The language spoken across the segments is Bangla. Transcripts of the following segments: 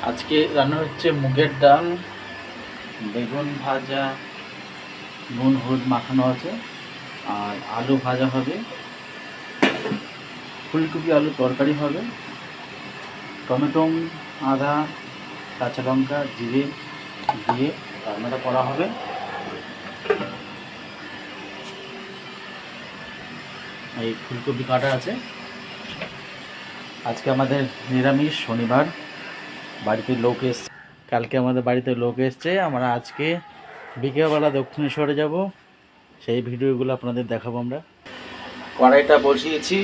আজকে রান্না হচ্ছে মুগের ডাল, বেগুন ভাজা, নুন হলুদ মাখানো আছে, আর আলু ভাজা হবে, ফুলকপি আলু তরকারি হবে, টমেটো, আদা, কাঁচা লঙ্কা, জিরে দিয়ে রান্নাটা করা হবে। এই ফুলকপি কাটা আছে। আজকে আমাদের নিরামিষ, শনিবার। বাড়িতে লোক এসছে, কালকে আমাদের বাড়িতে লোক এসছে। আমরা আজকে বিকেলবেলা দক্ষিণেশ্বরে যাব, সেই ভিডিওগুলো আপনাদের দেখাবো। আমরা কড়াইটা বসিয়েছি,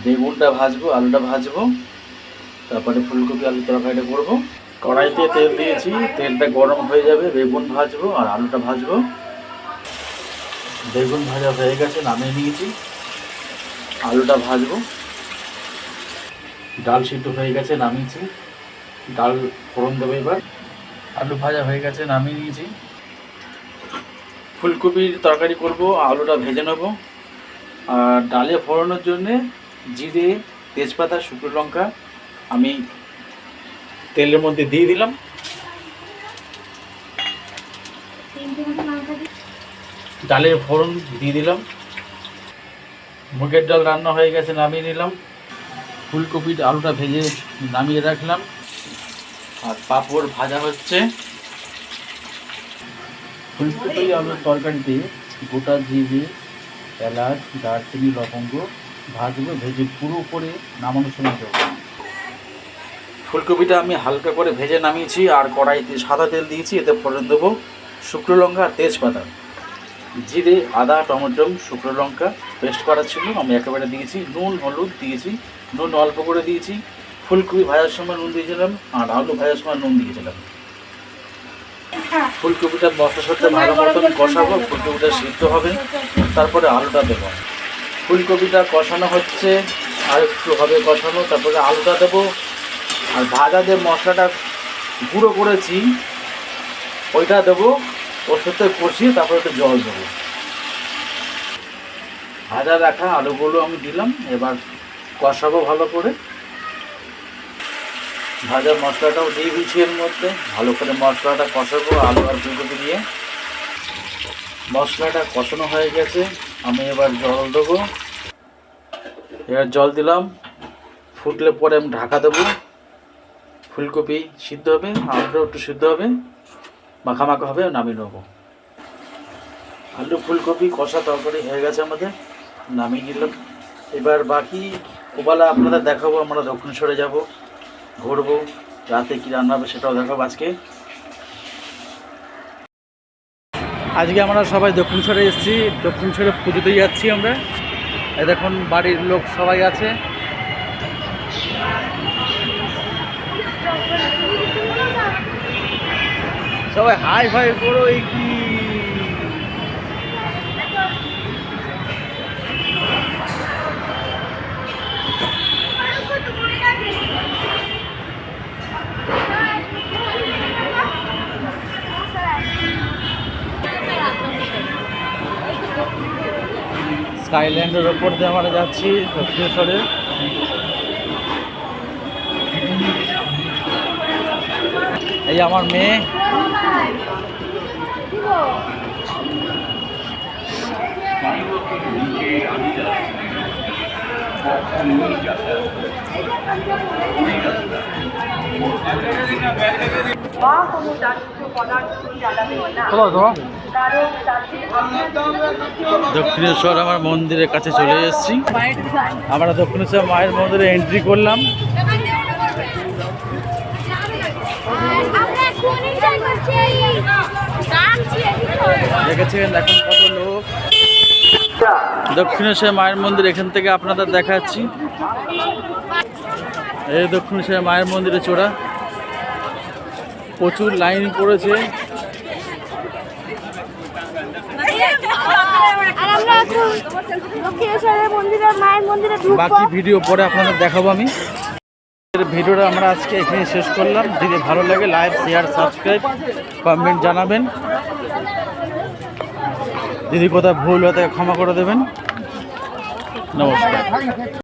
বেগুনটা ভাজবো, আলুটা ভাজবো, তারপরে ফুলকপি আলু তরকারিটা করবো। কড়াইতে তেল দিয়েছি, তেলটা গরম হয়ে যাবে, বেগুন ভাজবো আর আলুটা ভাজবো। বেগুন ভাজা হয়ে গেছে, নামিয়ে নিয়েছি। আলুটা ভাজবো। ডাল সিদ্ধ হয়ে গেছে, নামিয়েছি। ডাল ফোড়ন দেবো এবার। আলু ভাজা হয়ে গেছে, নামিয়ে নিয়েছি। ফুলকপির তরকারি করব, আলুটা ভেজে নেব। আর ডালে ফোড়ানোর জন্যে জিরে, তেজপাতা, শুকনো লঙ্কা আমি তেলের মধ্যে দিয়ে দিলাম। ডালের ফোড়ন দিয়ে দিলাম। মুগের ডাল রান্না হয়ে গেছে, নামিয়ে নিলাম। ফুলকপির আলুটা ভেজে নামিয়ে রাখলাম। আর পাঁপড় ভাজা হচ্ছে। ফুলকপি আলুর তরকারিতে গোটা জিরে, এলাচ, দারচিনি, লবঙ্গ ভাজবো, ভেজে পুরো করে নামানোর সময় দেবো। ফুলকপিটা আমি হালকা করে ভেজে নামিয়েছি। আর কড়াইতে সাদা তেল দিয়েছি, এতে ফোড়ন দেবো শুকনো লঙ্কা আর তেজপাতা। জিরে, আদা, টমেটো, শুকনো লঙ্কা পেস্ট করা ছিল, আমি একেবারে দিয়েছি। নুন হলুদ দিয়েছি, নুন অল্প করে দিয়েছি। ফুলকপি ভাজার সময় নুন দিয়েছিলাম, আর আলু ভাজার সময় নুন দিয়েছিলাম। ফুলকপিটা মশলার সাথে ভালো মতন কষাবো, ফুলকপিটা সিদ্ধ হবে, তারপরে আলুটা দেবো। ফুলকপিটা কষানো হচ্ছে, আর একটু হবে কষানো, তারপরে আলুটা দেবো। আর ভাজা যে মশলাটা গুঁড়ো করেছি ওইটা দেবো, ওর সাথে কষিয়ে তারপরে একটু জল দেবো। ভাজা রাখা আলুগুলো আমি দিলাম, এবার কষাবো ভালো করে। ভাজা মশলাটাও দিয়ে দিচ্ছি এর মধ্যে, ভালো করে মশলাটা কষাবো আলু আর ফুলকপি দিয়ে। মশলাটা কষানো হয়ে গেছে, আমি এবার জল দেবো। এবার জল দিলাম, ফুটলে পরে আমি ঢাকা দেবো। ফুলকপি সিদ্ধ হবে, আলুটাও একটু সিদ্ধ হবে, মাখা হবে, নামিয়ে নেবো। আলু ফুলকপি কষা তরকারি হয়ে গেছে আমাদের, নামিয়ে নিলাম। এবার বাকি ওবেলা আপনাদের দেখাবো। আমরা দক্ষিণেশ্বরে যাব, ঘুরবো, রাতে কী রান্না হবে সেটাও দেখাবো আজকে। আজকে আমরা সবাই দক্ষিণেশ্বরে এসেছি, দক্ষিণেশ্বরে পুজোতে যাচ্ছি আমরা। দেখুন বাড়ির লোক সবাই আছে। সবাই হাই ফাই করো। এই কি স্কাইল্যান্ডের ওপর দিয়ে আমরা যাচ্ছি দক্ষিণেশ্বরে। এই আমার মেয়ে, দক্ষিণেশ্বর আমার মন্দিরের কাছে চলে এসেছি। আমরা দক্ষিণেশ্বর মায়ের মন্দিরে এন্ট্রি করলাম। দেখেছেন এখন কত লোক। দক্ষিণেশ্বর মায়ের মন্দির এখান থেকে আপনাদের দেখাচ্ছি। এই দক্ষিণেশ্বর মায়ের মন্দিরে চোরা প্রচুর লাইন পড়েছে। বাকি ভিডিও পরে আপনাদের দেখাবো আমি। ভিডিওটা আমরা আজকে এখানে শেষ করলাম। যদি ভালো লাগে লাইক, শেয়ার, সাবস্ক্রাইব, কমেন্ট জানাবেন। যদি কোথাও ভুল হতে ক্ষমা করে দেবেন। নমস্কার।